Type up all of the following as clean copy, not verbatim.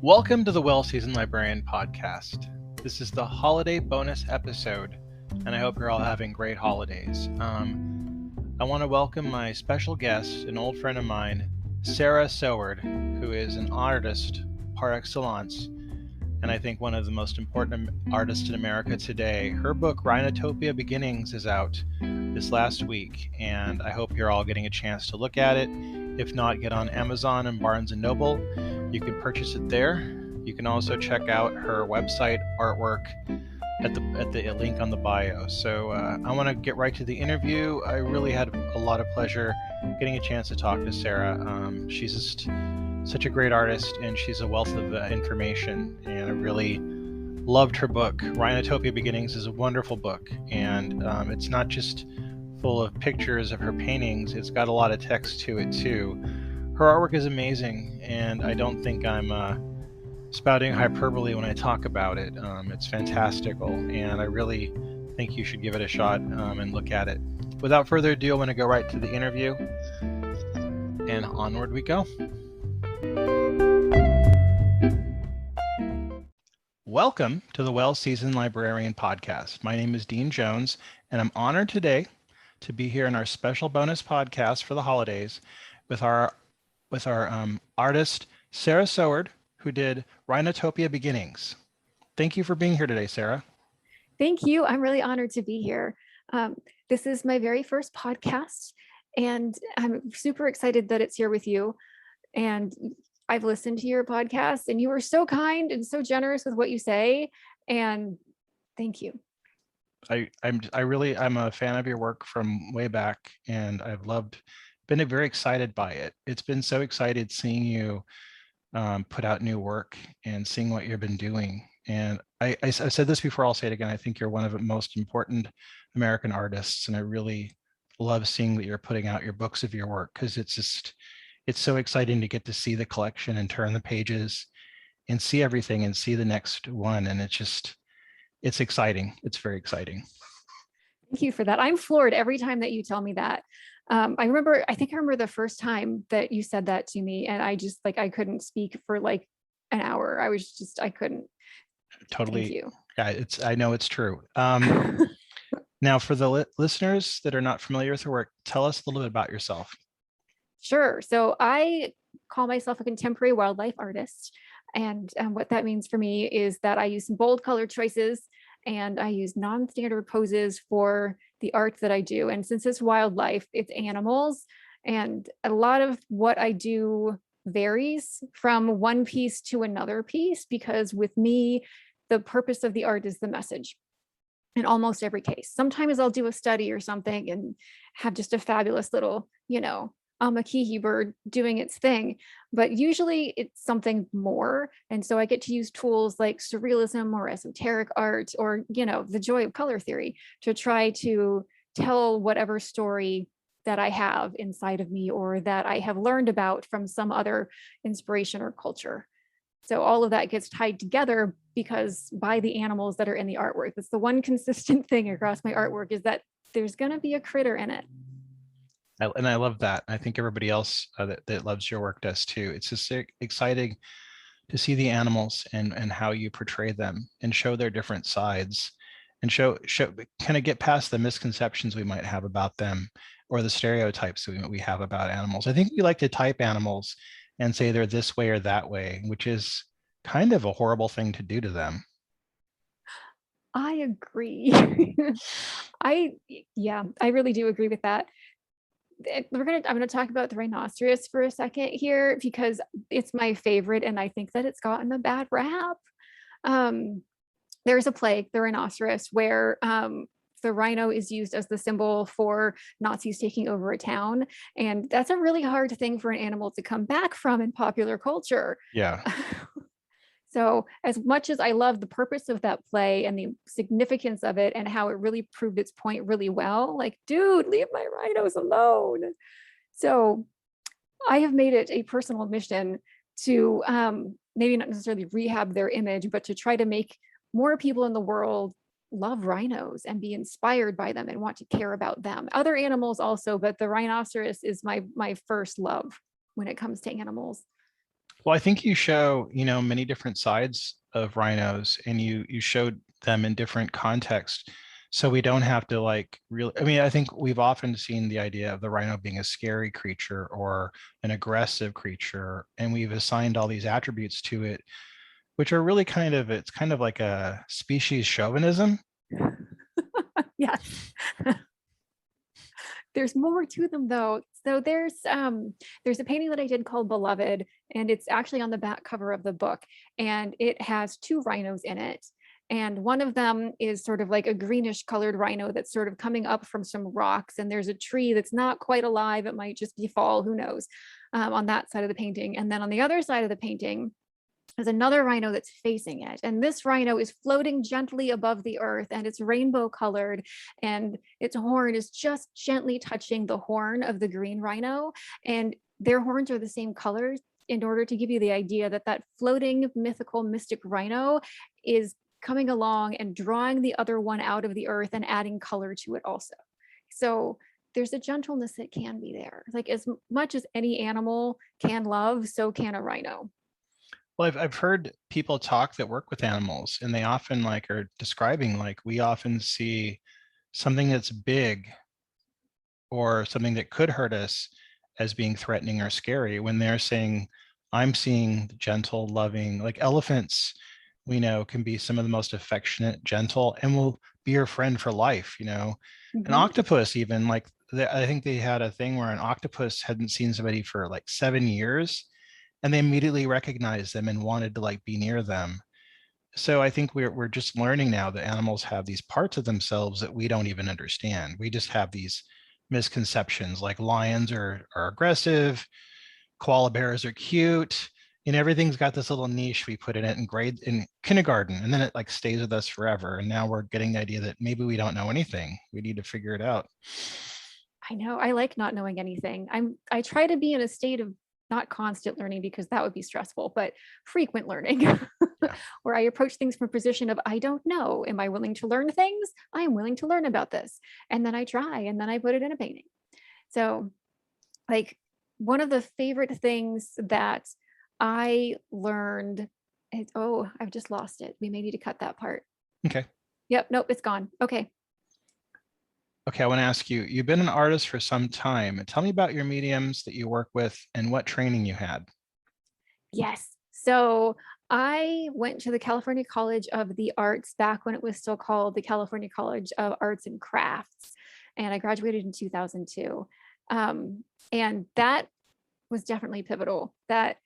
Welcome to the Well Seasoned Librarian Podcast. This is the holiday bonus episode, and I hope you're all having great holidays. I want to welcome my special guest, an old friend of mine, Sarah Soward, who is an artist par excellence, and I think one of the most important artists in America today. Her book, Rhinotopia Beginnings, is out this last week, and I hope you're all getting a chance to look at it. If not, get on Amazon and Barnes & Noble. You can purchase it there. You can also check out her website artwork at the link on the bio. So I want to get right to the interview. I really had a lot of pleasure getting a chance to talk to Sarah. She's just such a great artist, and she's a wealth of information, and I really loved her book. Rhinotopia Beginnings is a wonderful book, and it's not just full of pictures of her paintings, it's got a lot of text to it too. Her artwork is amazing, and I don't think I'm spouting hyperbole when I talk about it. It's fantastical, and I really think you should give it a shot and look at it. Without further ado, I'm going to go right to the interview, and onward we go. Welcome to the Well Seasoned Librarian Podcast. My name is Dean Jones, and I'm honored today to be here in our special bonus podcast for the holidays with our artist, Sarah Soward, who did Rhinotopia Beginnings. Thank you for being here today, Sarah. Thank you. I'm really honored to be here. This is my very first podcast, and I'm super excited that it's here with you. And I've listened to your podcast, and you are so kind and so generous with what you say. And thank you. I'm a fan of your work from way back, and been very excited by it. It's been so excited seeing you put out new work and seeing what you've been doing. And I said this before, I'll say it again. I think you're one of the most important American artists, and I really love seeing that you're putting out your books of your work, because it's so exciting to get to see the collection and turn the pages and see everything and see the next one. And it's exciting. It's very exciting. Thank you for that. I'm floored every time that you tell me that. I think I remember the first time that you said that to me, and I couldn't speak for like an hour. I couldn't. Totally. Thank you. Yeah, I know it's true. Now, for the listeners that are not familiar with your work, tell us a little bit about yourself. Sure. So I call myself a contemporary wildlife artist. And what that means for me is that I use some bold color choices, and I use non-standard poses for the art that I do. And since it's wildlife, it's animals. And a lot of what I do varies from one piece to another piece, because with me, the purpose of the art is the message in almost every case. Sometimes I'll do a study or something and have just a fabulous little, Amakihi bird doing its thing, but usually it's something more. And so I get to use tools like surrealism or esoteric art or, the joy of color theory to try to tell whatever story that I have inside of me or that I have learned about from some other inspiration or culture. So all of that gets tied together because by the animals that are in the artwork. It's the one consistent thing across my artwork is that there's going to be a critter in it. And I love that. I think everybody else that loves your work does too. It's just exciting to see the animals and how you portray them and show their different sides and show kind of get past the misconceptions we might have about them or the stereotypes that we have about animals. I think we like to type animals and say they're this way or that way, which is kind of a horrible thing to do to them. I agree. I really do agree with that. I'm going to talk about the rhinoceros for a second here because it's my favorite, and I think that it's gotten a bad rap. There's a plague, the rhinoceros, where the rhino is used as the symbol for Nazis taking over a town, and that's a really hard thing for an animal to come back from in popular culture. Yeah. So as much as I love the purpose of that play and the significance of it and how it really proved its point really well, like, dude, leave my rhinos alone. So I have made it a personal mission to maybe not necessarily rehab their image, but to try to make more people in the world love rhinos and be inspired by them and want to care about them. Other animals also, but the rhinoceros is my first love when it comes to animals. Well, I think you show, many different sides of rhinos, and you showed them in different contexts. So we don't have to like really, I mean, I think we've often seen the idea of the rhino being a scary creature or an aggressive creature, and we've assigned all these attributes to it, which are really it's kind of like a species chauvinism. Yes. There's more to them though. So there's a painting that I did called Beloved, and it's actually on the back cover of the book, and it has two rhinos in it. And one of them is sort of like a greenish colored rhino that's sort of coming up from some rocks, and there's a tree that's not quite alive. It might just be fall, who knows, on that side of the painting. And then on the other side of the painting, there's another rhino that's facing it. And this rhino is floating gently above the earth, and it's rainbow colored, and its horn is just gently touching the horn of the green rhino. And their horns are the same colors in order to give you the idea that that floating mythical mystic rhino is coming along and drawing the other one out of the earth and adding color to it also. So there's a gentleness that can be there. Like as much as any animal can love, so can a rhino. Well, I've heard people talk that work with animals, and they often like are describing like we often see something that's big or something that could hurt us as being threatening or scary, when they're saying, I'm seeing gentle, loving, like elephants, we know can be some of the most affectionate, gentle, and will be your friend for life, An octopus, even like I think they had a thing where an octopus hadn't seen somebody for like 7 years, and they immediately recognized them and wanted to like be near them. So I think we're just learning now that animals have these parts of themselves that we don't even understand. We just have these misconceptions, like lions are aggressive, koala bears are cute, and everything's got this little niche we put in it in kindergarten, and then it like stays with us forever. And now we're getting the idea that maybe we don't know anything. We need to figure it out. I know. I like not knowing anything. I try to be in a state of not constant learning, because that would be stressful, but frequent learning, where I approach things from a position of, I don't know. Am I willing to learn things? I am willing to learn about this. And then I try, and then I put it in a painting. So like one of the favorite things that I learned is, oh, I've just lost it. We may need to cut that part. Okay. Yep. Nope. It's gone. Okay. Okay, I want to ask you, you've been an artist for some time. Tell me about your mediums that you work with and what training you had. Yes. So I went to the California College of the Arts back when it was still called the California College of Arts and Crafts. And I graduated in 2002. And that was definitely pivotal. That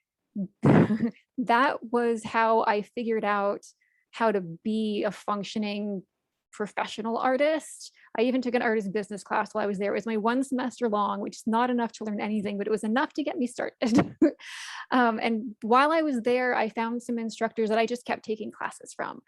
was how I figured out how to be a functioning professional artist. I even took an artist business class while I was there. It was my 1 semester long, which is not enough to learn anything, but it was enough to get me started. And while I was there, I found some instructors that I just kept taking classes from,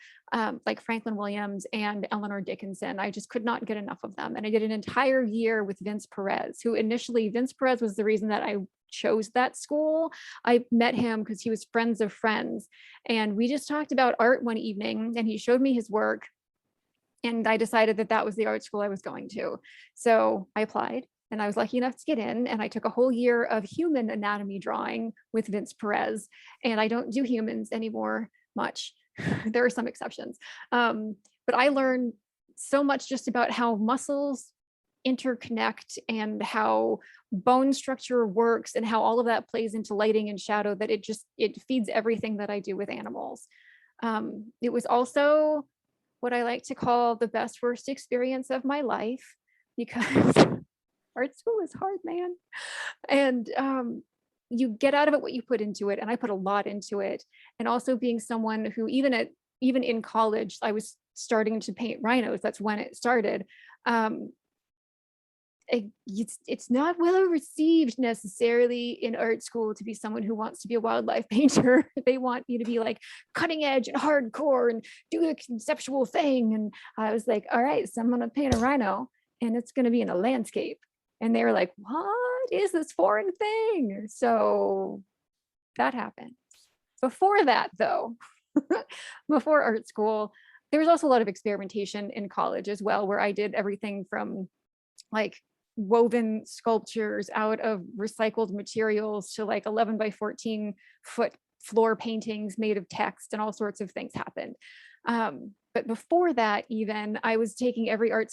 like Franklin Williams and Eleanor Dickinson. I just could not get enough of them. And I did an entire year with Vince Perez, Vince Perez was the reason that I chose that school. I met him because he was friends of friends. And we just talked about art one evening, and he showed me his work. And I decided that that was the art school I was going to. So I applied, and I was lucky enough to get in. And I took a whole year of human anatomy drawing with Vince Perez. And I don't do humans anymore much. There are some exceptions. But I learned so much just about how muscles interconnect and how bone structure works and how all of that plays into lighting and shadow, that it feeds everything that I do with animals. It was also what I like to call the best worst experience of my life, because art school is hard, man. And you get out of it what you put into it. And I put a lot into it. And also being someone who even in college, I was starting to paint rhinos. That's when it started. It's not well received necessarily in art school to be someone who wants to be a wildlife painter. They want you to be like cutting edge and hardcore and do the conceptual thing. And I was like, all right, so I'm going to paint a rhino, and it's going to be in a landscape. And they were like, what is this foreign thing? So that happened. Before that, though, before art school, there was also a lot of experimentation in college as well, where I did everything from like woven sculptures out of recycled materials to like 11 by 14 foot floor paintings made of text, and all sorts of things happened. But before that, even, I was taking every art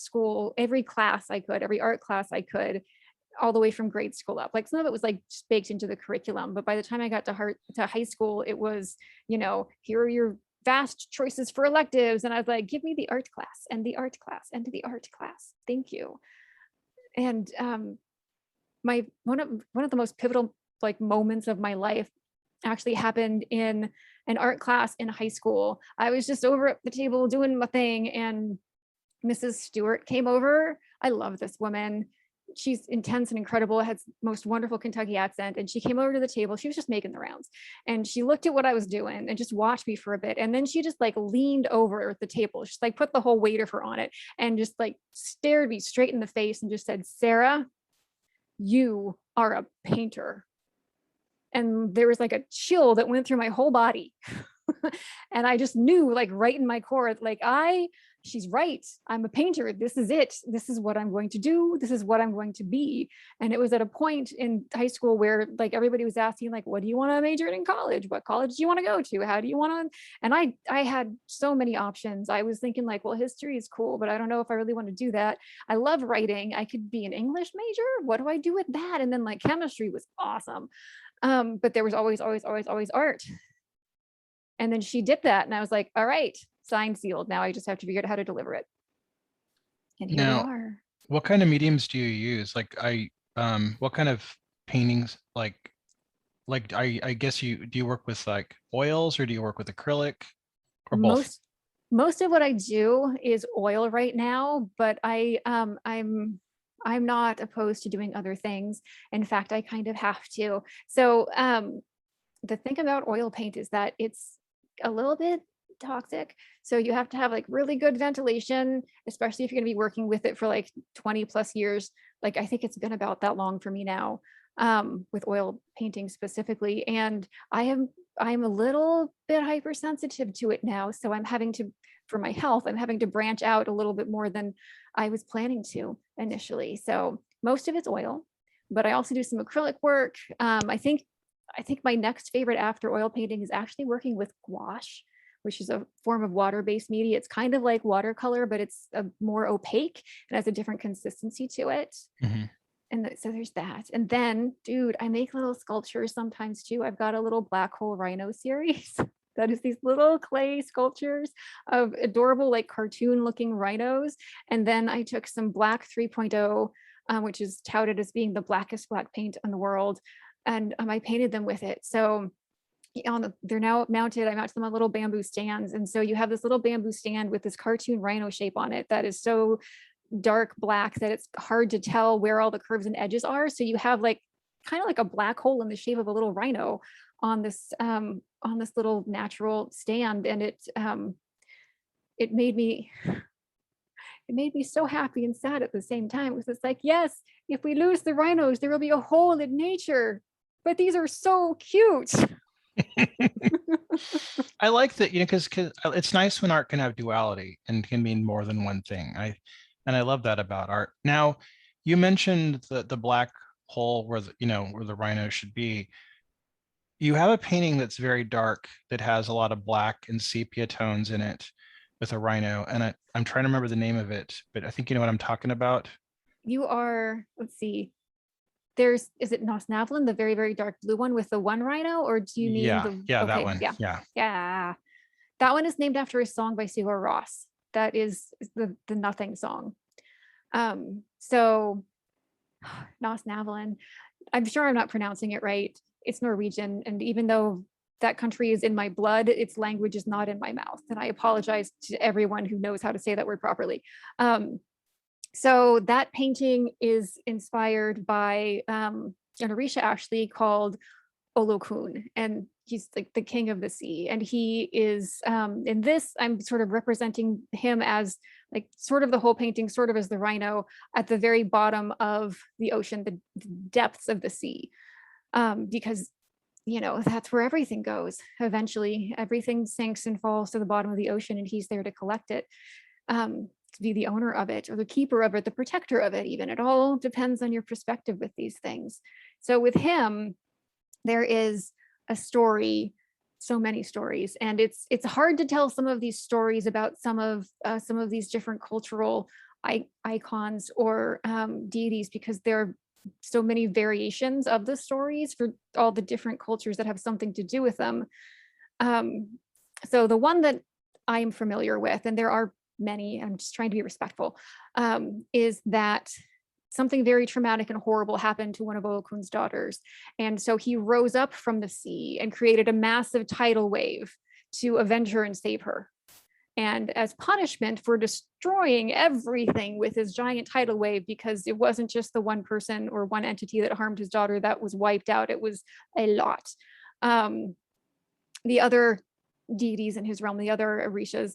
class I could, every art class I could, all the way from grade school up. Like some of it was like just baked into the curriculum, but by the time I got to high school, it was, here are your vast choices for electives. And I was like, give me the art class and the art class and the art class. Thank you. And my one of the most pivotal like moments of my life actually happened in an art class in high school. I was just over at the table doing my thing, and Mrs. Stewart came over. I love this woman. She's intense and incredible, has most wonderful Kentucky accent. And she came over to the table. She was just making the rounds. And she looked at what I was doing and just watched me for a bit. And then she just like leaned over at the table. She's like put the whole weight of her on it and just like stared me straight in the face and just said, "Sarah, you are a painter." And there was like a chill that went through my whole body. And I just knew, like right in my core, like she's right. I'm a painter. This is it. This is what I'm going to do. This is what I'm going to be. And it was at a point in high school where like everybody was asking, like, what do you want to major in college? What college do you want to go to? How do you want to? And I had so many options. I was thinking like, well, history is cool, but I don't know if I really want to do that. I love writing. I could be an English major. What do I do with that? And then like chemistry was awesome. But there was always art. And then she did that. And I was like, all right, signed, sealed. Now I just have to figure out how to deliver it. And here we are. What kind of mediums do you use? Like what kind of paintings, like I guess do you work with like oils, or do you work with acrylic, or both? Most of what I do is oil right now, but I'm not opposed to doing other things. In fact, I kind of have to. So the thing about oil paint is that it's a little bit toxic. So you have to have like really good ventilation, especially if you're going to be working with it for like 20 plus years. Like I think it's been about that long for me now, with oil painting specifically. And I'm a little bit hypersensitive to it now. So for my health, I'm having to branch out a little bit more than I was planning to initially. So most of it's oil, but I also do some acrylic work. I think my next favorite after oil painting is actually working with gouache, which is a form of water-based media. It's kind of like watercolor, but it's more opaque and has a different consistency to it. Mm-hmm. And so there's that. And then, dude, I make little sculptures sometimes too. I've got a little black hole rhino series that is these little clay sculptures of adorable, like cartoon looking rhinos. And then I took some black 3.0, which is touted as being the blackest black paint in the world. And I painted them with it. So they're now mounted. I mounted them on little bamboo stands. And so you have this little bamboo stand with this cartoon rhino shape on it that is so dark black that it's hard to tell where all the curves and edges are. So you have like kind of like a black hole in the shape of a little rhino on this little natural stand. And it made me so happy and sad at the same time, because it's like, yes, if we lose the rhinos, there will be a hole in nature, but these are so cute. I like that, because it's nice when art can have duality and can mean more than one thing. I love that about art. Now, you mentioned the black hole where where the rhino should be. You have a painting that's very dark that has a lot of black and sepia tones in it with a rhino, and I'm trying to remember the name of it, but I think you know what I'm talking about. Let's see. Is it Nosnavelin, the very, very dark blue one with the one rhino, or do you mean okay, that one? Yeah. That one is named after a song by Sigur Rós. That is the Nothing song. So Nosnavelin, I'm sure I'm not pronouncing it right. It's Norwegian, and even though that country is in my blood, its language is not in my mouth. And I apologize to everyone who knows how to say that word properly. So that painting is inspired by an Orisha actually called Olokun, and he's like the king of the sea. And he is, in this, I'm sort of representing him as like sort of the whole painting, sort of as the rhino at the very bottom of the ocean, the depths of the sea. Because that's where everything goes. Eventually, everything sinks and falls to the bottom of the ocean, and he's there to collect it. to be the owner of it or the keeper of it, the protector of it even. It all depends on your perspective with these things. So with him, there is a story, so many stories, and it's hard to tell some of these stories about some of these different cultural icons or deities, because there are so many variations of the stories for all the different cultures that have something to do with them. So the one that I am familiar with, and there are many, I'm just trying to be respectful, is that something very traumatic and horrible happened to one of Olokun's daughters. And so he rose up from the sea and created a massive tidal wave to avenge her and save her. And as punishment for destroying everything with his giant tidal wave, because it wasn't just the one person or one entity that harmed his daughter that was wiped out, it was a lot. The other deities in his realm, the other Orishas,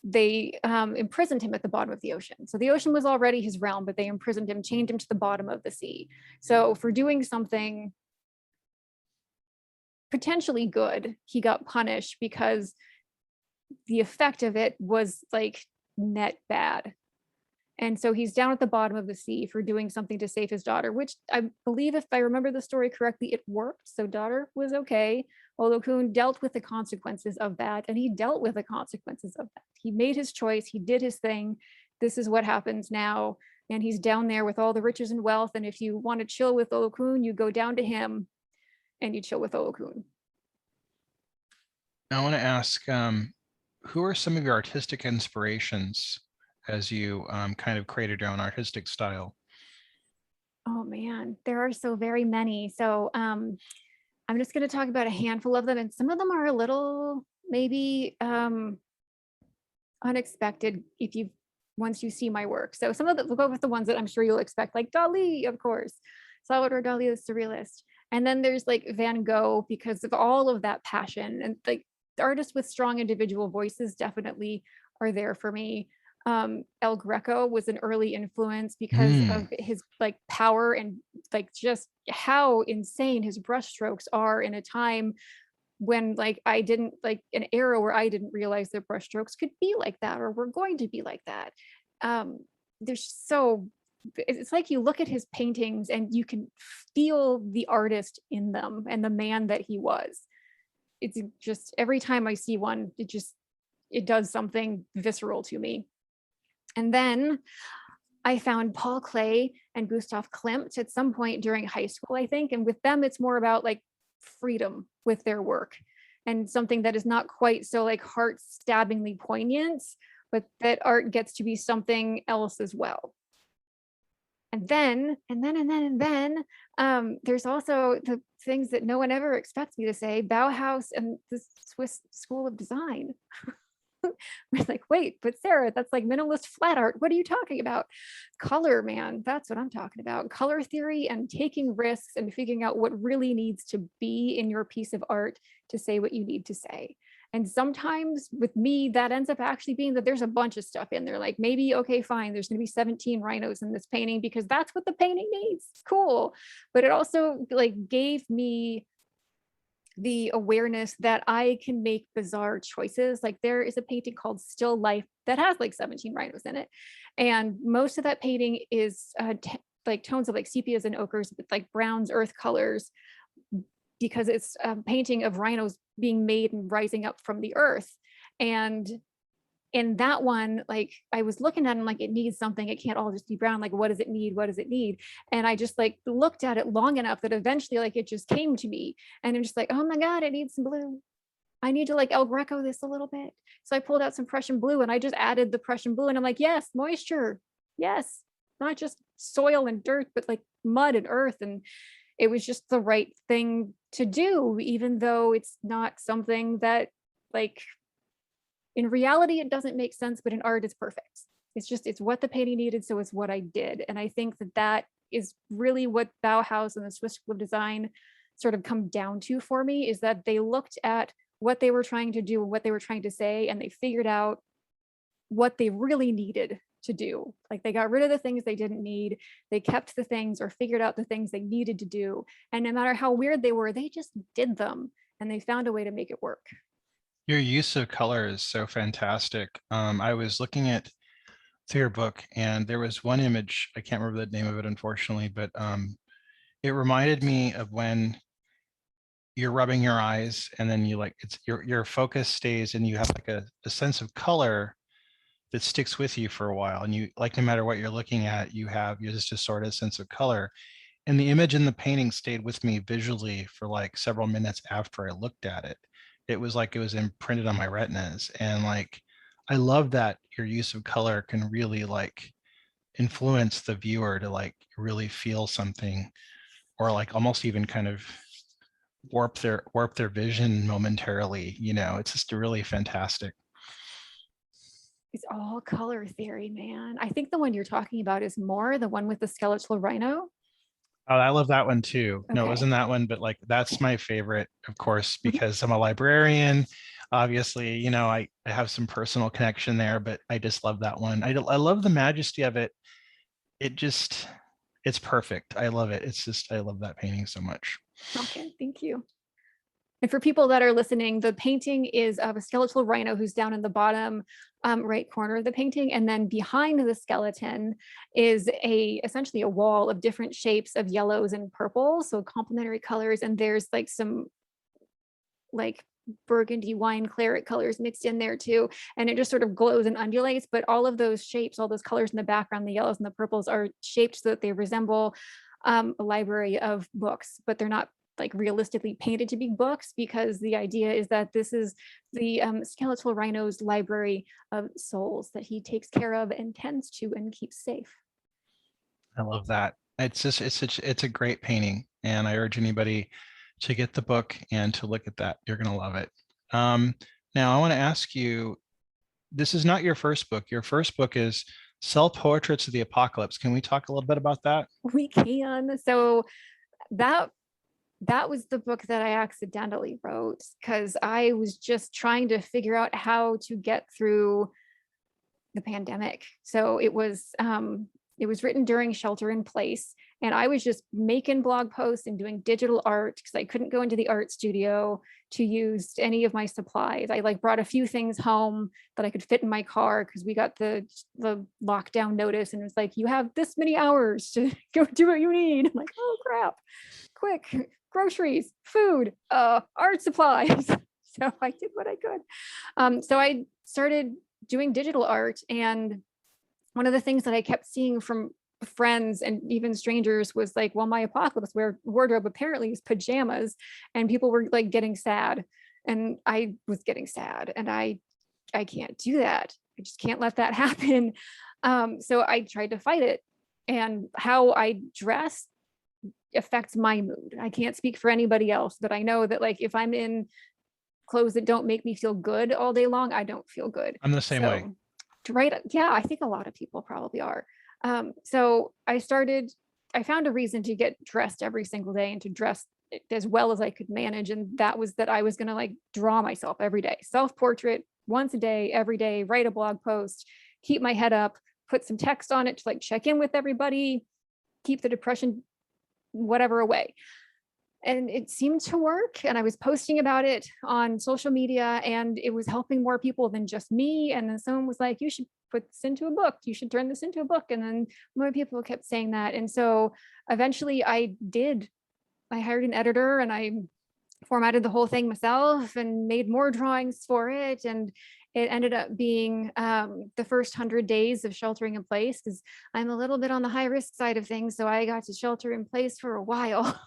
they imprisoned him at the bottom of the ocean. So the ocean was already his realm, but they imprisoned him, chained him to the bottom of the sea. So for doing something potentially good, he got punished because the effect of it was like net bad. And so he's down at the bottom of the sea for doing something to save his daughter, which I believe, if I remember the story correctly, it worked. So daughter was okay. Olokun dealt with the consequences of that, and he dealt with the consequences of that. He made his choice. He did his thing. This is what happens now. And he's down there with all the riches and wealth. And if you want to chill with Olokun, you go down to him and you chill with Olokun. I want to ask, who are some of your artistic inspirations as you kind of created your own artistic style? Oh man, there are so very many. So I'm just going to talk about a handful of them, and some of them are a little maybe unexpected once you see my work. So some of them, we'll go with the ones that I'm sure you'll expect, like Dali, of course, Salvador Dali, the surrealist. And then there's like Van Gogh, because of all of that passion, and like the artists with strong individual voices definitely are there for me. El Greco was an early influence because of his like power and like just how insane his brushstrokes are in a time when like I didn't, like an era where I didn't realize that brushstrokes could be like that or were going to be like that. It's like you look at his paintings and you can feel the artist in them and the man that he was. It's just every time I see one, it does something visceral to me. And then I found Paul Klee and Gustav Klimt at some point during high school, I think. And with them, it's more about like freedom with their work and something that is not quite so like heart-stabbingly poignant, but that art gets to be something else as well. And then, there's also the things that no one ever expects me to say, Bauhaus and the Swiss School of Design. We're like, wait, but Sarah, that's like minimalist flat art. What are you talking about? Color, man, that's what I'm talking about. Color theory and taking risks and figuring out what really needs to be in your piece of art to say what you need to say. And sometimes with me, that ends up actually being that there's a bunch of stuff in there. Like maybe, okay, fine, there's going to be 17 rhinos in this painting because that's what the painting needs. Cool. But it also like gave me the awareness that I can make bizarre choices. Like there is a painting called Still Life that has like 17 rhinos in it. And most of that painting is like tones of like sepias and ochres with like browns, earth colors, because it's a painting of rhinos being made and rising up from the earth. And in that one, like I was looking at it, like it needs something. It can't all just be brown. Like, what does it need? What does it need? And I just like looked at it long enough that eventually like it just came to me. And I'm just like, oh my God, it needs some blue. I need to like El Greco this a little bit. So I pulled out some Prussian blue and I just added the Prussian blue. And I'm like, yes, moisture. Yes. Not just soil and dirt, but like mud and earth. And it was just the right thing to do, even though it's not something that like, in reality, it doesn't make sense, but in art, it's perfect. It's what the painting needed, so it's what I did. And I think that is really what Bauhaus and the Swiss School of Design sort of come down to for me, is that they looked at what they were trying to do and what they were trying to say, and they figured out what they really needed to do. Like they got rid of the things they didn't need, they kept the things or figured out the things they needed to do. And no matter how weird they were, they just did them and they found a way to make it work. Your use of color is so fantastic. I was looking at through your book, and there was one image, I can't remember the name of it, unfortunately, but it reminded me of when you're rubbing your eyes and then you like, it's your focus stays and you have like a sense of color that sticks with you for a while. And you like, no matter what you're looking at, you have just a sort of sense of color. And the image in the painting stayed with me visually for like several minutes after I looked at it. It was like it was imprinted on my retinas. And like, I love that your use of color can really like influence the viewer to like really feel something, or like almost even kind of warp their vision momentarily. It's just really fantastic. It's all color theory, man. I think the one you're talking about is more the one with the skeletal rhino. Oh, I love that one too. No, it Okay. wasn't that one, but like that's my favorite, of course, Mhm. because I'm a librarian. Obviously, I have some personal connection there, but I just love that one. I love the majesty of it. It just, it's perfect. I love it. It's just, I love that painting so much. Okay, thank you. And for people that are listening, the painting is of a skeletal rhino who's down in the bottom right corner of the painting. And then behind the skeleton is essentially a wall of different shapes of yellows and purples, so complementary colors. And there's like some like burgundy wine claret colors mixed in there too. And it just sort of glows and undulates. But all of those shapes, all those colors in the background, the yellows and the purples, are shaped so that they resemble a library of books, but they're not like realistically painted to be books, because the idea is that this is the skeletal rhino's library of souls that he takes care of and tends to and keeps safe. I love that. It's a great painting, and I urge anybody to get the book and to look at that. You're gonna love it. Now I want to ask you, this is not your first book. Your first book is Self Portraits of the Apocalypse. Can we talk a little bit about that? We can. So that was the book that I accidentally wrote because I was just trying to figure out how to get through the pandemic. So it was written during shelter in place, and I was just making blog posts and doing digital art because I couldn't go into the art studio to use any of my supplies. I like brought a few things home that I could fit in my car because we got the lockdown notice, and it was like, you have this many hours to go do what you need. I'm like, oh crap, quick, groceries, food, art supplies. So I did what I could. So I started doing digital art, and one of the things that I kept seeing from friends and even strangers was like, well, my apocalypse wardrobe apparently is pajamas, and people were like getting sad, and I was getting sad, and I can't do that. I just can't let that happen. So I tried to fight it, and how I dress affects my mood. I can't speak for anybody else, but I know that like if I'm in clothes that don't make me feel good all day long, I don't feel good. I'm the same way. So right, yeah, I think a lot of people probably are. So I found a reason to get dressed every single day and to dress as well as I could manage, and that was that I was going to like draw myself every day, self-portrait once a day, every day, write a blog post, keep my head up, put some text on it to like check in with everybody, keep the depression whatever away. And it seemed to work, and I was posting about it on social media, and it was helping more people than just me. And then someone was like, you should put this into a book, you should turn this into a book. And then more people kept saying that, and so eventually I hired an editor, and I formatted the whole thing myself and made more drawings for it. And it ended up being the first 100 days of sheltering in place, because I'm a little bit on the high risk side of things, so I got to shelter in place for a while.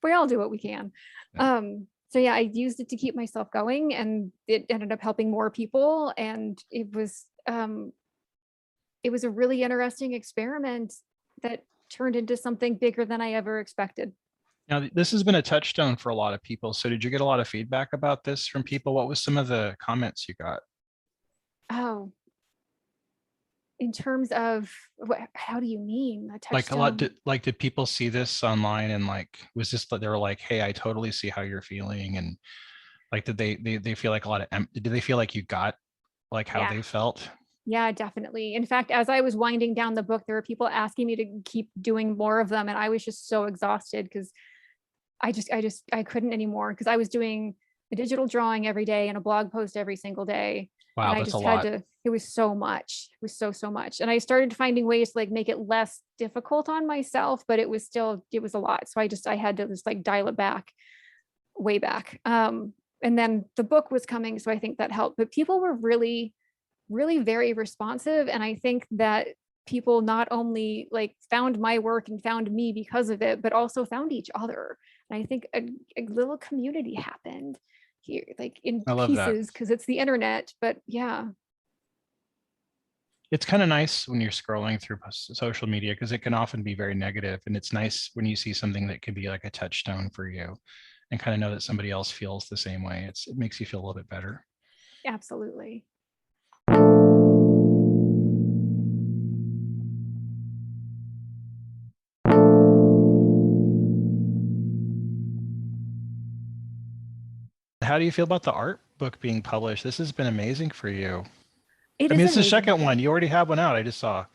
We all do what we can. So yeah, I used it to keep myself going, and it ended up helping more people. And it was a really interesting experiment that turned into something bigger than I ever expected. Now, this has been a touchstone for a lot of people. So did you get a lot of feedback about this from people? What was some of the comments you got? Oh, in terms of how do you mean a Like a lot, touchstone? did people see this online and like, was this, they were like, hey, I totally see how you're feeling. And like, did they feel like a lot of, did they feel like you got like how Yeah. they felt? Yeah, definitely. In fact, as I was winding down the book, there were people asking me to keep doing more of them. And I was just so exhausted because I couldn't anymore, because I was doing a digital drawing every day and a blog post every single day. Wow, And I that's a just had lot. to, it was so much. It was so much. And I started finding ways to like make it less difficult on myself, but it was still, it was a lot. So I had to just like dial it back, way back. And then the book was coming. So I think that helped. But people were really, really very responsive. And I think that people not only like found my work and found me because of it, but also found each other. And I think a little community happened here, like in I love that. pieces, because it's the internet. But yeah, It's kind of nice when you're scrolling through social media because it can often be very negative, and it's nice when you see something that can be like a touchstone for you and kind of know that somebody else feels the same way. It makes you feel a little bit better. absolutely. How do you feel about the art book being published? This has been amazing for you. It I mean, is it's the amazing. second one. You already have one out. I just saw.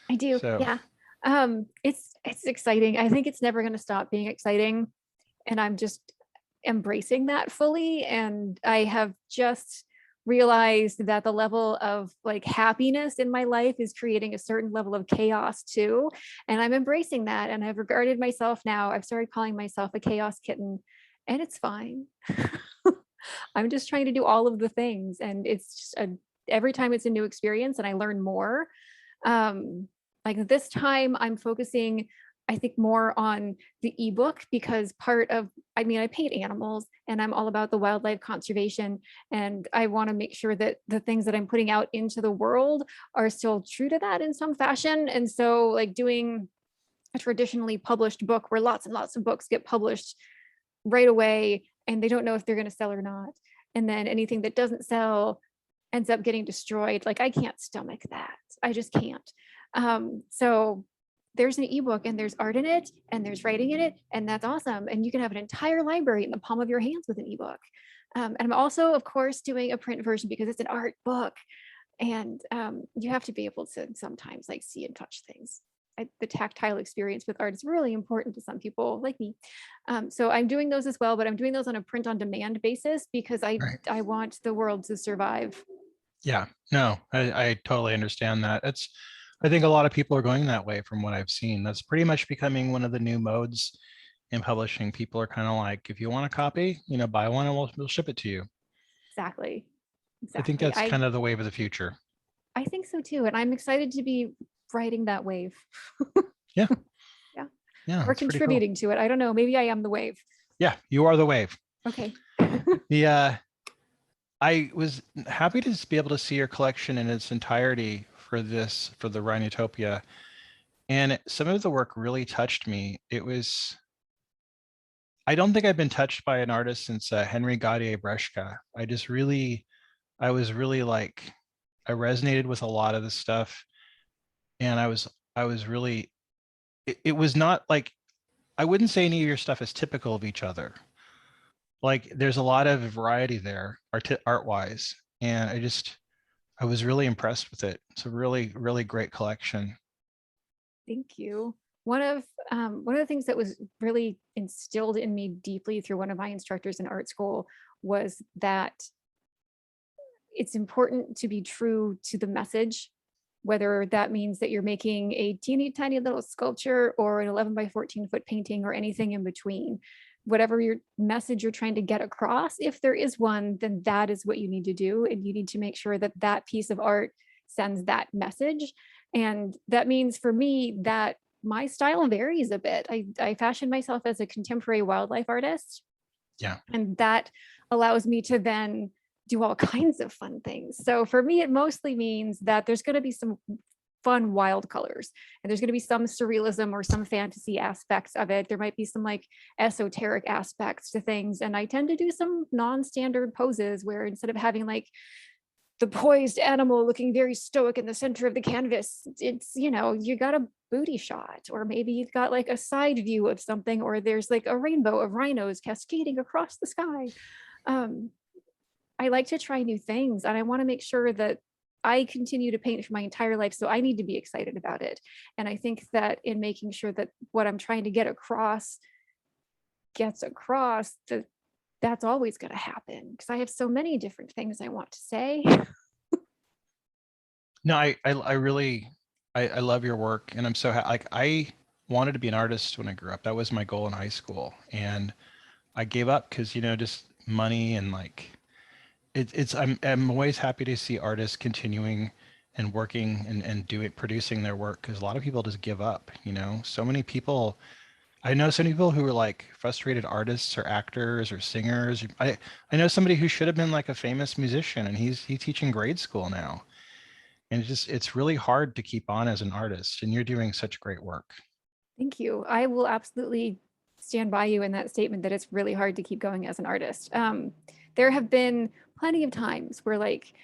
I do. So Yeah. It's exciting. I think it's never going to stop being exciting. And I'm just embracing that fully. And I have just realized that the level of like happiness in my life is creating a certain level of chaos too. And I'm embracing that. And I've regarded myself now, I've started calling myself a chaos kitten, and it's fine. I'm just trying to do all of the things. And it's just every time it's a new experience and I learn more. Like this time I'm focusing, I think, more on the ebook because part of, I mean, I paint animals and I'm all about the wildlife conservation. And I want to make sure that the things that I'm putting out into the world are still true to that in some fashion. And so like doing a traditionally published book where lots and lots of books get published right away and they don't know if they're going to sell or not. And then anything that doesn't sell ends up getting destroyed. Like I can't stomach that. I just can't. So there's an ebook and there's art in it and there's writing in it, and that's awesome. And you can have an entire library in the palm of your hands with an ebook. And I'm also, of course, doing a print version because it's an art book, and you have to be able to sometimes like see and touch things. The tactile experience with art is really important to some people like me. So I'm doing those as well, but I'm doing those on a print on demand basis because right. I want the world to survive. Yeah, no, I totally understand that. I think a lot of people are going that way from what I've seen. That's pretty much becoming one of the new modes in publishing. People are kind of like, if you want a copy, buy one and we'll ship it to you. Exactly. I think Exactly. that's kind of the wave of the future. I think so too. And I'm excited to be riding that wave. Yeah, Yeah. yeah, Or it's pretty cool. contributing to it. I don't know. Maybe I am the wave. Yeah, you are the wave. Okay. The I was happy to be able to see your collection in its entirety for the Rhinotopia. And some of the work really touched me. I don't think I've been touched by an artist since Henry Gaudier Breshka. I was really like, I resonated with a lot of the stuff. And I was really, it was not like, I wouldn't say any of your stuff is typical of each other. Like there's a lot of variety there, art wise. And I was really impressed with it. It's a really, really great collection. Thank you. One of the things that was really instilled in me deeply through one of my instructors in art school was that it's important to be true to the message, whether that means that you're making a teeny tiny little sculpture or an 11 by 14-foot painting or anything in between. Whatever your message you're trying to get across, if there is one, then that is what you need to do. And you need to make sure that that piece of art sends that message. And that means for me that my style varies a bit. I fashion myself as a contemporary wildlife artist. Yeah. And that allows me to then do all kinds of fun things. So for me, it mostly means that there's going to be some fun, wild colors, and there's going to be some surrealism or some fantasy aspects of it. There might be some like esoteric aspects to things. And I tend to do some non-standard poses where instead of having like the poised animal looking very stoic in the center of the canvas, it's, you got a booty shot, or maybe you've got like a side view of something, or there's like a rainbow of rhinos cascading across the sky. I like to try new things, and I want to make sure that I continue to paint for my entire life. So I need to be excited about it. And I think that in making sure that what I'm trying to get across gets across, that's always going to happen because I have so many different things I want to say. No, I really, I love your work, and I'm so like I wanted to be an artist when I grew up. That was my goal in high school, and I gave up because just money and like it's I'm always happy to see artists continuing and working and doing producing their work, because a lot of people just give up. So many people. I know some people who are like frustrated artists or actors or singers. I know somebody who should have been like a famous musician, and he's teaching grade school now. And it's really hard to keep on as an artist, and you're doing such great work. Thank you. I will absolutely stand by you in that statement that it's really hard to keep going as an artist. There have been plenty of times where like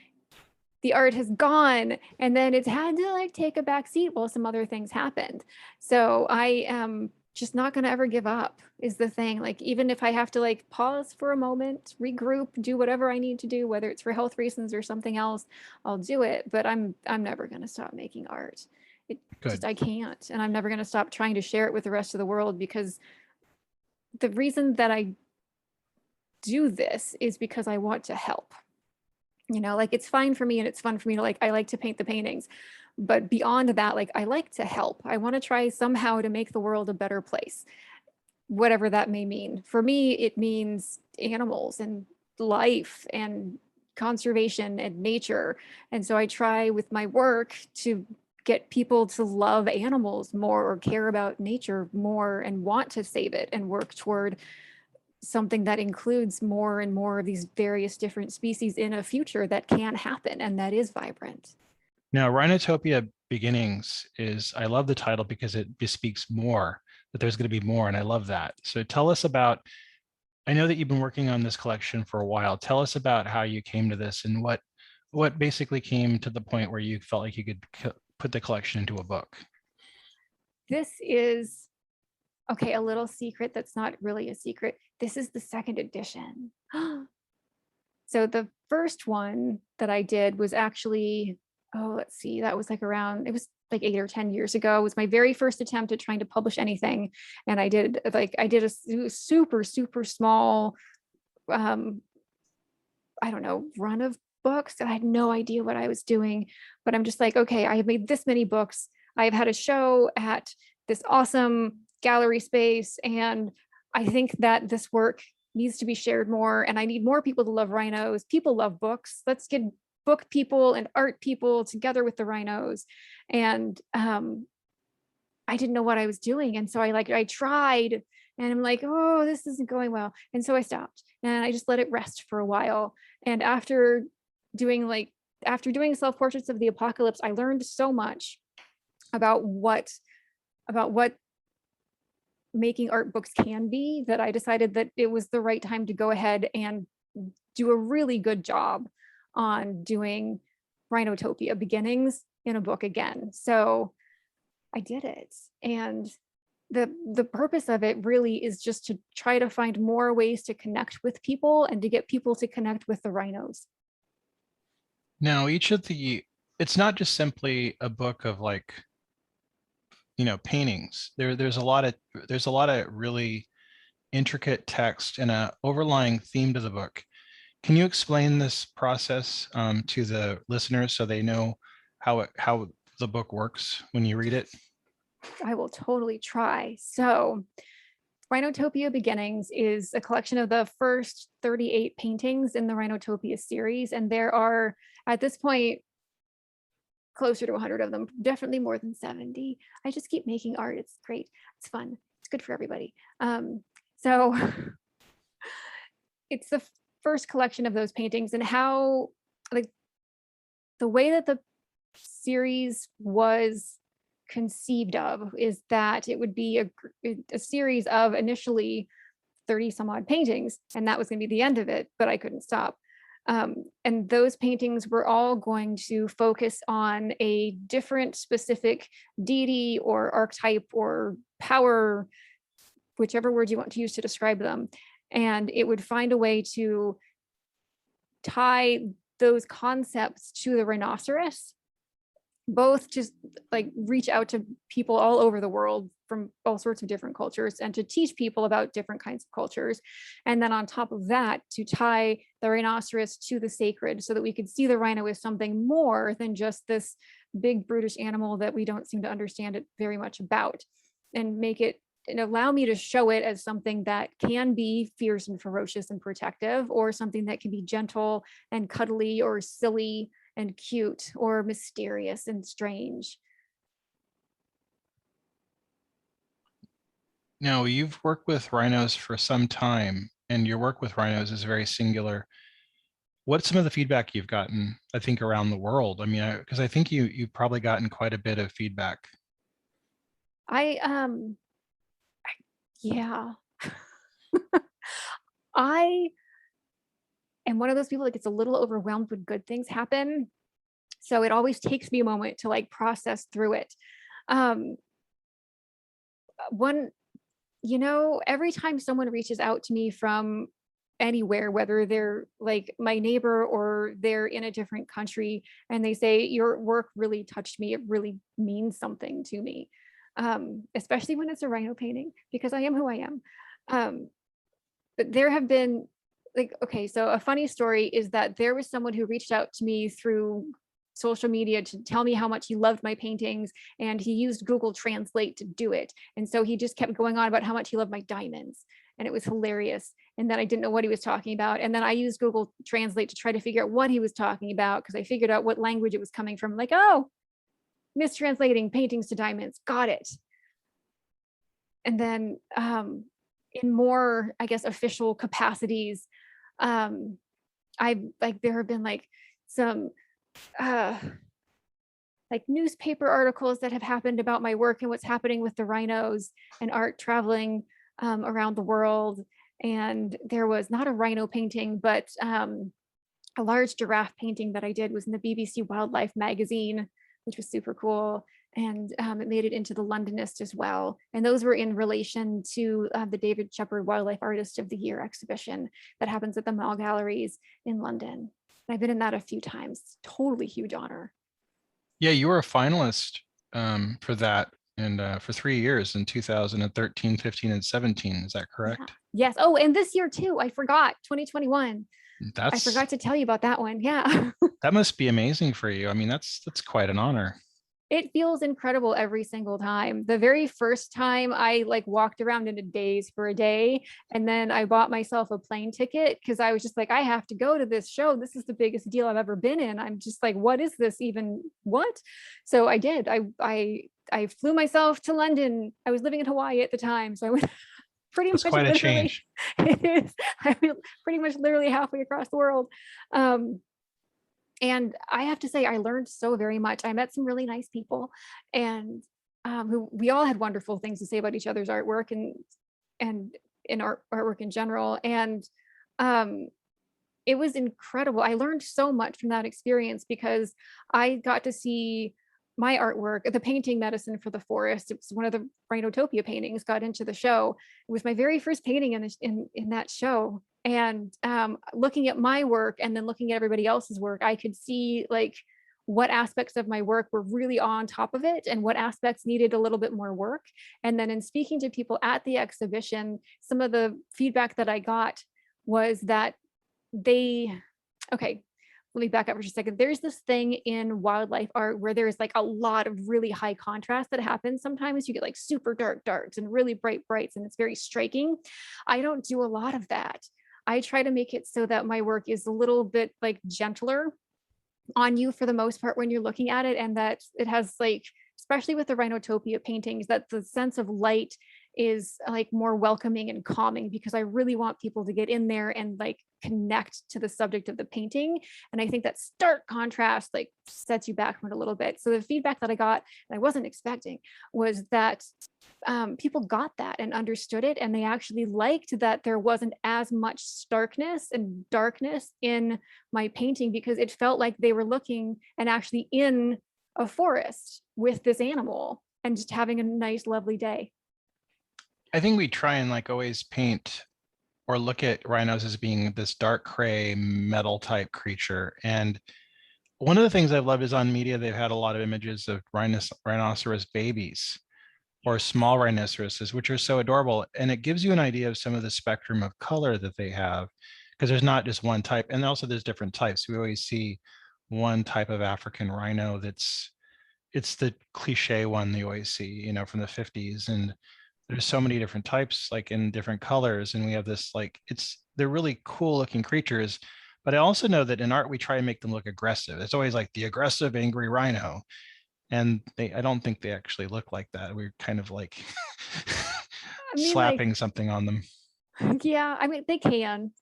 the art has gone and then it's had to like take a back seat while some other things happened. So I am just not going to ever give up is the thing. Like, even if I have to like pause for a moment, regroup, do whatever I need to do, whether it's for health reasons or something else, I'll do it. But I'm never going to stop making art. It just, Good. I can't. And I'm never going to stop trying to share it with the rest of the world, because the reason that I do this is because I want to help. Like, it's fine for me and it's fun for me to like, I like to paint the paintings, but beyond that, like, I like to help. I want to try somehow to make the world a better place, whatever that may mean. For me, it means animals and life and conservation and nature. And so I try with my work to get people to love animals more or care about nature more and want to save it and work toward something that includes more and more of these various different species in a future that can happen and that is vibrant. Now, Rhinotopia Beginnings I love the title because it bespeaks more, that there's going to be more. And I love that. So tell us about, I know that you've been working on this collection for a while. Tell us about how you came to this and what basically came to the point where you felt like you could put the collection into a book. This is, okay, a little secret that's not really a secret. This is the second edition. So the first one that I did was actually, let's see, that was like around, it was like 8 or 10 years ago. It was my very first attempt at trying to publish anything. And I did a super, super small, I don't know, run of books. I had no idea what I was doing, but I'm just like, okay, I have made this many books. I've had a show at this awesome gallery space, and I think that this work needs to be shared more, and I need more people to love rhinos. People love books. Let's get book people and art people together with the rhinos. And I didn't know what I was doing, and so I tried, and I'm like, oh, this isn't going well, and so I stopped and I just let it rest for a while. And after doing self portraits of the apocalypse, I learned so much about what making art books can be, that I decided that it was the right time to go ahead and do a really good job on doing Rhinotopia Beginnings in a book again. So I did it. And the purpose of it really is just to try to find more ways to connect with people and to get people to connect with the rhinos. Now, it's not just simply a book of like, paintings. There's a lot of really intricate text and a overlying theme to the book. Can you explain this process to the listeners so they know how the book works when you read it? I will totally try. So Rhinotopia Beginnings is a collection of the first 38 paintings in the Rhinotopia series. And there are, at this point, closer to 100 of them, definitely more than 70. I just keep making art. It's great. It's fun. It's good for everybody. So it's the first collection of those paintings, and how, like, the way that the series was conceived of is that it would be a series of initially 30 some odd paintings, and that was going to be the end of it, but I couldn't stop. And those paintings were all going to focus on a different specific deity or archetype or power, whichever word you want to use to describe them. And it would find a way to tie those concepts to the rhinoceros both to like reach out to people all over the world from all sorts of different cultures and to teach people about different kinds of cultures. And then on top of that, to tie the rhinoceros to the sacred so that we could see the rhino as something more than just this big brutish animal that we don't seem to understand it very much about, and make it and allow me to show it as something that can be fierce and ferocious and protective, or something that can be gentle and cuddly or silly and cute or mysterious and strange. Now, you've worked with rhinos for some time, and your work with rhinos is very singular. What's some of the feedback you've gotten, I think, around the world? I mean, because I think you've probably gotten quite a bit of feedback. Yeah. I am one of those people that gets a little overwhelmed when good things happen. So it always takes me a moment to like process through it. Um, one, every time someone reaches out to me from anywhere, whether they're like my neighbor or they're in a different country, and they say, your work really touched me, it really means something to me. Especially when it's a rhino painting, because I am who I am. But there have been okay, so a funny story is that there was someone who reached out to me through social media to tell me how much he loved my paintings, and he used Google Translate to do it. And so he just kept going on about how much he loved my diamonds, and it was hilarious. And then I didn't know what he was talking about. And then I used Google Translate to try to figure out what he was talking about, because I figured out what language it was coming from. Like, oh, mistranslating paintings to diamonds, got it. And then in more, I guess, official capacities, there have been like some like newspaper articles that have happened about my work and what's happening with the rhinos and art traveling around the world. And there was not a rhino painting, but a large giraffe painting that I did was in the BBC Wildlife magazine, which was super cool. And it made it into the Londonist as well. And those were in relation to the David Shepard Wildlife Artist of the Year exhibition that happens at the Mall Galleries in London. I've been in that a few times. Totally huge honor. Yeah, you were a finalist for that, and for 3 years in 2013, 15, and 17. Is that correct? Yeah. Yes. Oh, and this year too. I forgot 2021. I forgot to tell you about that one. Yeah. That must be amazing for you. I mean, that's quite an honor. It feels incredible every single time. The very first time I like walked around in a daze for a day, and then I bought myself a plane ticket because I was just like, I have to go to this show. This is the biggest deal I've ever been in. I'm just like, what is this even? What? So I did. I flew myself to London. I was living in Hawaii at the time, so I went pretty That's much quite a change. It is. I was pretty much literally halfway across the world. And I have to say, I learned so very much. I met some really nice people, and who we all had wonderful things to say about each other's artwork and in artwork in general. And it was incredible. I learned so much from that experience because I got to see my artwork, the painting Medicine for the Forest. It was one of the Rhinotopia paintings, got into the show. It was my very first painting in that show. And looking at my work and then looking at everybody else's work, I could see like what aspects of my work were really on top of it and what aspects needed a little bit more work. And then in speaking to people at the exhibition, some of the feedback that I got was that okay, let me back up for just a second. There's this thing in wildlife art where there's like a lot of really high contrast that happens. Sometimes you get like super dark darks and really bright brights, and it's very striking. I don't do a lot of that. I try to make it so that my work is a little bit like gentler on you for the most part when you're looking at it, and that it has like, especially with the Rhinotopia paintings, that the sense of light is like more welcoming and calming, because I really want people to get in there and like connect to the subject of the painting. And I think that stark contrast like sets you back from it a little bit. So the feedback that I got, and I wasn't expecting, was that people got that and understood it, and they actually liked that there wasn't as much starkness and darkness in my painting, because it felt like they were looking and actually in a forest with this animal and just having a nice, lovely day. I think we try and like always paint or look at rhinos as being this dark gray metal type creature. And One of the things I've loved is on media, they've had a lot of images of rhinoceros babies or small rhinoceroses, which are so adorable. And it gives you an idea of some of the spectrum of color that they have, because there's not just one type. And also there's different types. We always see one type of African rhino it's the cliche one you always see, from the 50s. And there's so many different types, like in different colors. And we have this, like, they're really cool looking creatures. But I also know that in art, we try and make them look aggressive. It's always like the aggressive, angry rhino. And I don't think they actually look like that. We're kind of like I mean, like, slapping something on them. yeah, I mean, they can,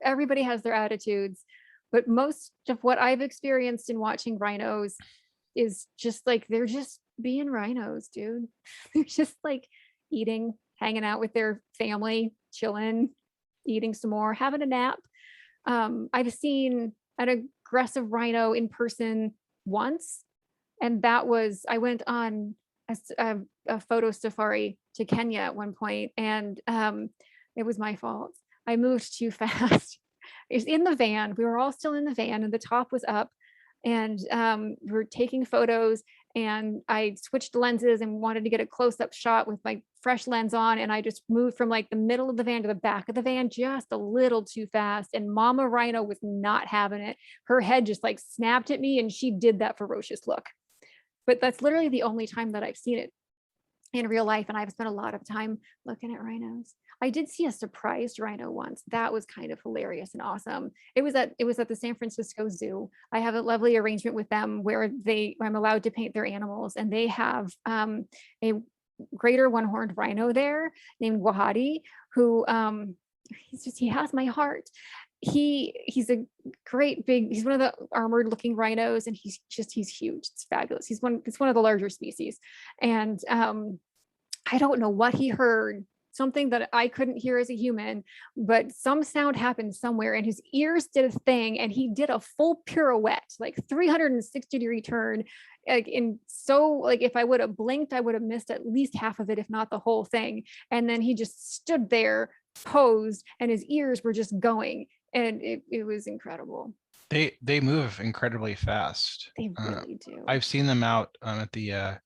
everybody has their attitudes, but most of what I've experienced in watching rhinos is just like, they're just being rhinos, dude. They're just like eating, hanging out with their family, chilling, eating some more, having a nap. I've seen an aggressive rhino in person once, and I went on a photo safari to Kenya at one point, and it was my fault. I moved too fast. It was in the van. We were all still in the van, and the top was up, and we were taking photos. And I switched lenses and wanted to get a close-up shot with my fresh lens on, and I just moved from like the middle of the van to the back of the van just a little too fast. And Mama Rhino was not having it. Her head just like snapped at me, and she did that ferocious look. But that's literally the only time that I've seen it in real life, and I've spent a lot of time looking at rhinos. I did see a surprised rhino once. That was kind of hilarious and awesome. It was at the San Francisco Zoo. I have a lovely arrangement with them where I'm allowed to paint their animals, and they have a greater one-horned rhino there named Wahadi, who he has my heart. He's a great he's one of the armored looking rhinos, and he's huge. It's fabulous. It's one of the larger species. And I don't know what he heard, something that I couldn't hear as a human, but some sound happened somewhere, and his ears did a thing, and he did a full pirouette, like 360-degree turn. Like, if I would have blinked, I would have missed at least half of it, if not the whole thing. And then he just stood there, posed, and his ears were just going. And it was incredible. They move incredibly fast. They really do. I've seen them out at the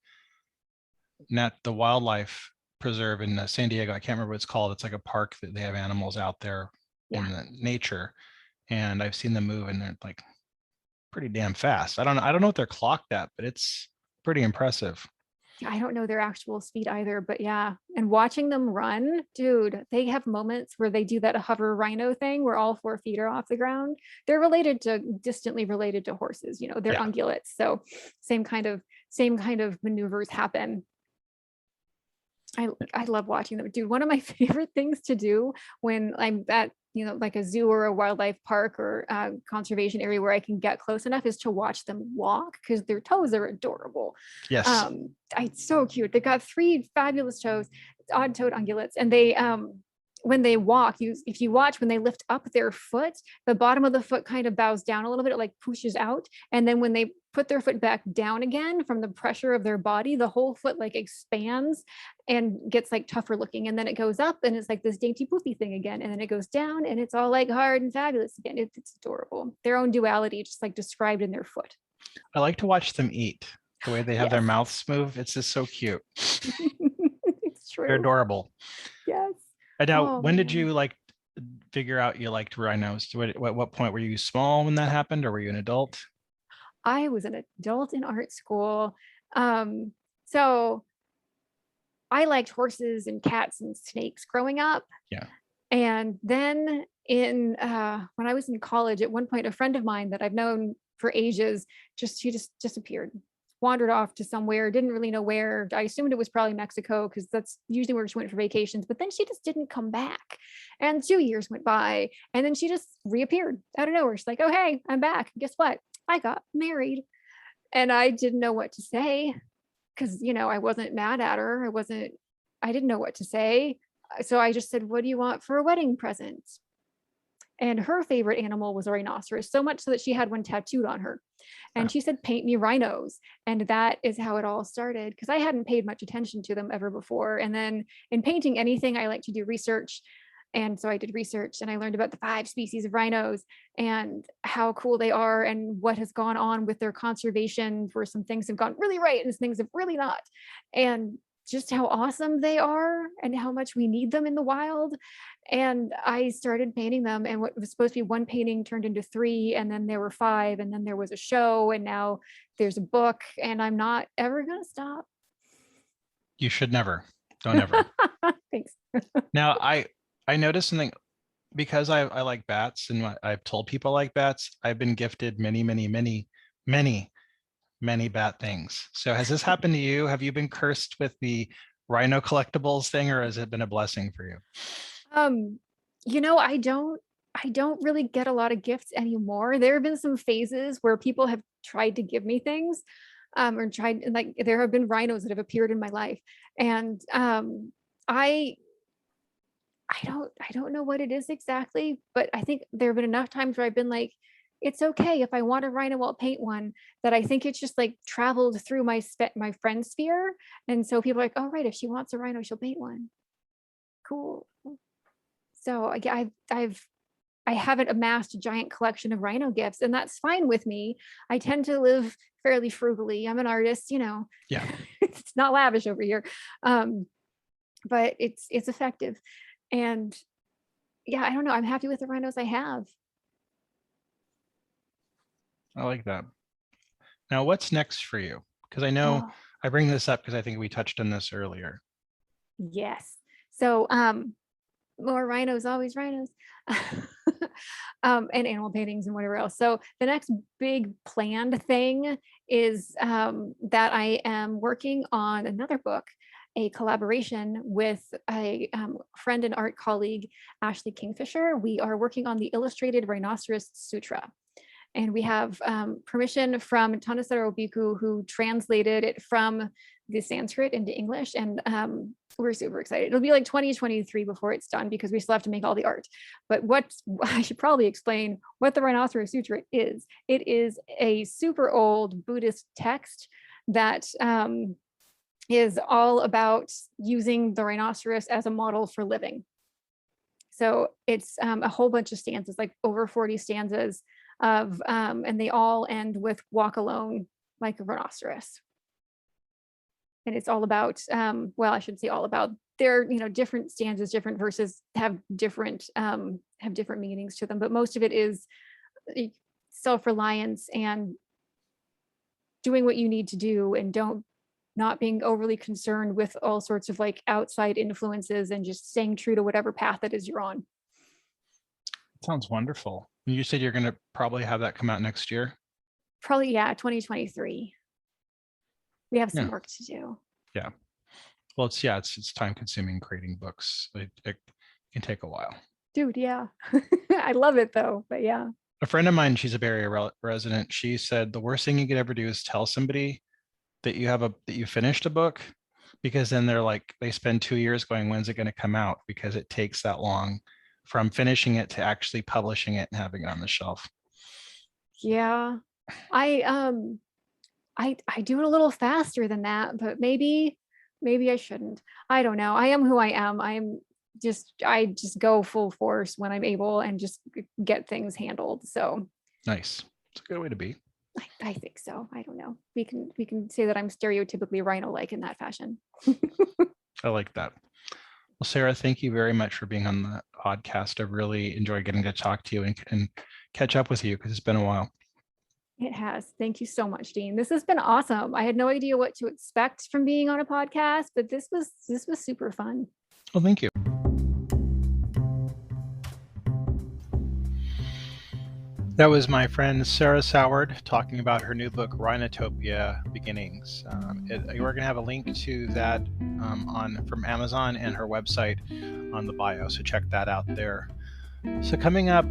wildlife preserve in San Diego. I can't remember what it's called. It's like a park that they have animals out there in the nature, and I've seen them move, and they're like pretty damn fast. I don't know if they're clocked at, but it's pretty impressive. I don't know their actual speed either, but yeah. And watching them run, dude, they have moments where they do that hover rhino thing where all 4 feet are off the ground. They're distantly related to horses, they're ungulates. So same kind of maneuvers happen. I love watching them. Dude, one of my favorite things to do when I'm at, like a zoo or a wildlife park or conservation area where I can get close enough, is to watch them walk, because their toes are adorable. Yes. It's so cute. They've got 3 fabulous toes, odd-toed ungulates, and they when they walk, if you watch, when they lift up their foot, the bottom of the foot kind of bows down a little bit, it like pushes out. And then when they put their foot back down again from the pressure of their body, the whole foot like expands and gets like tougher looking. And then it goes up, and it's like this dainty poofy thing again. And then it goes down, and it's all like hard and fabulous again. It's adorable. Their own duality, just like described in their foot. I like to watch them eat. The way they have their mouths move, it's just so cute. It's true. They're adorable. Yes. And now, when did you figure out you liked rhinos? What point were you small when that happened, or were you an adult? I was an adult in art school. So I liked horses and cats and snakes growing up. Yeah. And then when I was in college, at one point, a friend of mine that I've known for ages, she just disappeared, wandered off to somewhere, didn't really know where. I assumed it was probably Mexico, because that's usually where she went for vacations, but then she just didn't come back. And 2 years went by, and then she just reappeared out of nowhere. She's like, oh, hey, I'm back. Guess what? I got married. And I didn't know what to say, because, I wasn't mad at her. I didn't know what to say. So I just said, what do you want for a wedding present? And her favorite animal was a rhinoceros, so much so that she had one tattooed on her. And she said, paint me rhinos. And that is how it all started, because I hadn't paid much attention to them ever before. And then in painting anything, I like to do research. And so I did research and I learned about the 5 species of rhinos and how cool they are and what has gone on with their conservation, where some things have gone really right and some things have really not. And just how awesome they are and how much we need them in the wild. And I started painting them, and what was supposed to be one painting turned into 3, and then there were 5, and then there was a show, and now there's a book, and I'm not ever going to stop. You should never. Don't ever. Thanks. Now, I noticed something, because I like bats, and I've told people I like bats. I've been gifted many bat things. So has this happened to you? Have you been cursed with the rhino collectibles thing, or has it been a blessing for you? I don't really get a lot of gifts anymore. There have been some phases where people have tried to give me things, or tried, like, there have been rhinos that have appeared in my life. And I don't know what it is exactly, but I think there have been enough times where I've been like, it's okay if I want a rhino, I'll paint one, that I think it's just like traveled through my friend sphere. And so people are like, oh, right, if she wants a rhino, she'll paint one. Cool. So I haven't amassed a giant collection of rhino gifts, and that's fine with me. I tend to live fairly frugally. I'm an artist, Yeah. It's not lavish over here. But it's effective. And yeah, I don't know. I'm happy with the rhinos I have. I like that. Now, what's next for you? Because I know I bring this up because I think we touched on this earlier. Yes. So more rhinos, always rhinos. And animal paintings and whatever else. So the next big planned thing is that I am working on another book, a collaboration with a friend and art colleague, Ashley Kingfisher. We are working on the Illustrated Rhinoceros Sutra. And we have permission from Tanasaro Biku, who translated it from the Sanskrit into English. And we're super excited. It'll be like 2023 before it's done, because we still have to make all the art. But I should probably explain what the Rhinoceros Sutra is. It is a super old Buddhist text that is all about using the rhinoceros as a model for living. So it's a whole bunch of stanzas, like over 40 stanzas of, and they all end with "walk alone like a rhinoceros." And it's all about, well, I shouldn't say all about, they're, different stanzas, different verses have different meanings to them, but most of it is self-reliance and doing what you need to do, and not being overly concerned with all sorts of like outside influences, and just staying true to whatever path it is you're on. Sounds wonderful. You said you're going to probably have that come out next year? Probably, yeah, 2023. We have some work to do. Yeah. Well, it's time consuming creating books. It can take a while. Dude, yeah. I love it though, but yeah. A friend of mine, she's a Bay Area resident. She said the worst thing you could ever do is tell somebody that you finished a book, because then they spend 2 years going, when's it going to come out? Because it takes that long from finishing it to actually publishing it and having it on the shelf. Yeah. I do it a little faster than that, but maybe I shouldn't. I don't know. I am who I am. I just go full force when I'm able and just get things handled. So nice. It's a good way to be. I think so. I don't know. We can say that I'm stereotypically rhino-like in that fashion. I like that. Well, Sarah, thank you very much for being on the podcast. I've really enjoyed getting to talk to you and catch up with you, because it's been a while. It has. Thank you so much, Dean. This has been awesome. I had no idea what to expect from being on a podcast, but this was super fun. Well, thank you. That was my friend Sarah Soward talking about her new book, Rhinotopia Beginnings. We're going to have a link to that from Amazon and her website on the bio, so check that out there. So coming up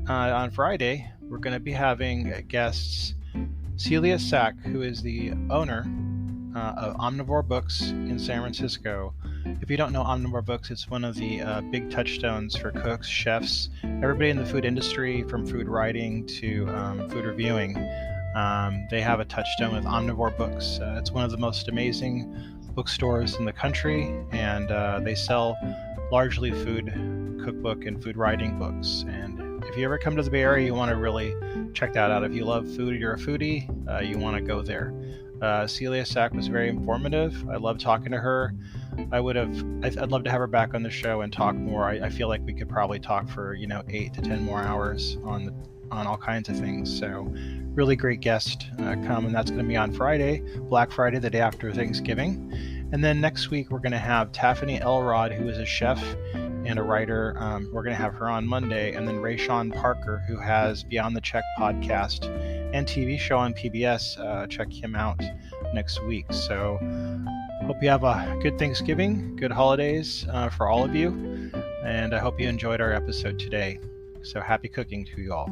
on Friday, we're going to be having guests Celia Sack, who is the owner of Omnivore Books in San Francisco. If you don't know Omnivore Books, it's one of the big touchstones for cooks, chefs, everybody in the food industry, from food writing to food reviewing. They have a touchstone with Omnivore Books. It's one of the most amazing bookstores in the country, and they sell largely food, cookbook and food writing books. And if you ever come to the Bay Area, you want to really check that out. If you love food, you're a foodie, you want to go there. Celia Sack was very informative. I love talking to her. I'd love to have her back on the show and talk more. I feel like we could probably talk for 8 to 10 more hours on all kinds of things. So really great guest come, and that's going to be on Friday, Black Friday, the day after Thanksgiving. And then next week we're going to have Taffany Elrod, who is a chef and a writer. We're going to have her on Monday, and then Rayshawn Parker, who has Beyond the Check podcast and TV show on PBS. Check him out next week. So hope you have a good Thanksgiving, good holidays for all of you, and I hope you enjoyed our episode today. So happy cooking to you all.